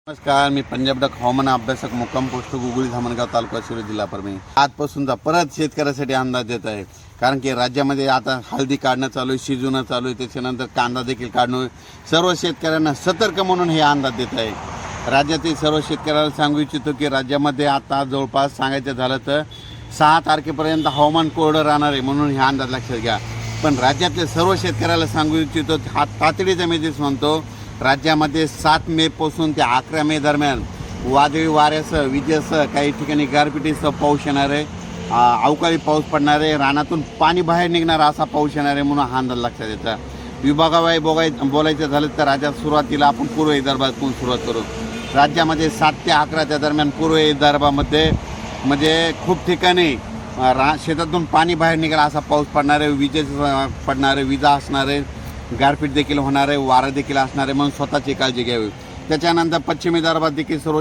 नमस्कार, मी पंजाब डक हवामान अभ्यासक मुक्काम पोस्ट गुगळी धामणगाव तालुका शिरोळ जिल्हा परभणी. आजपासूनचा परत शेतकऱ्यासाठी अंदाज देत आहे. कारण की राज्यामध्ये आता हळदी काढणं चालू आहे, शिजवणं चालू आहे, त्याच्यानंतर कांदा देखील काढणं. सर्व शेतकऱ्यांना सतर्क म्हणून हे अंदाज देत आहे. राज्यातील सर्व शेतकऱ्याला सांगू इच्छितो की राज्यामध्ये आता जवळपास सांगायचं झालं तर 6 तारखेपर्यंत हवामान कोरडं राहणार आहे म्हणून हे अंदाज लक्षात घ्या. पण राज्यातल्या सर्व शेतकऱ्याला सांगू इच्छितो, हा तातडीचा मेसेज म्हणतो. राज्यामध्ये 7 मे पासून ते 11 मे दरम्यान वादळी वाऱ्यासह विजेसह काही ठिकाणी गारपिटीसह पाऊस येणार आहे. अवकाळी पाऊस पडणार आहे. रानातून पाणी बाहेर निघणार असा पाऊस येणार आहे म्हणून हा अंदाज लक्षात येतात. विभागावाई बोलायचं झालं तर राज्यात सुरुवातीला आपण पूर्व विदर्भातून सुरुवात करू. राज्यामध्ये 7 ते 11 दरम्यान पूर्व विदर्भामध्ये म्हणजे खूप ठिकाणी शेतातून पाणी बाहेर निघाला असा पाऊस पडणार आहे. विजेचं पडणार आहे, विजा असणार आहे, गारपीट देखील होणार आहे, वारा देखील असणार आहे म्हणून स्वतःची काळजी घ्यावी. त्याच्यानंतर पश्चिम विदर्भात देखील सर्व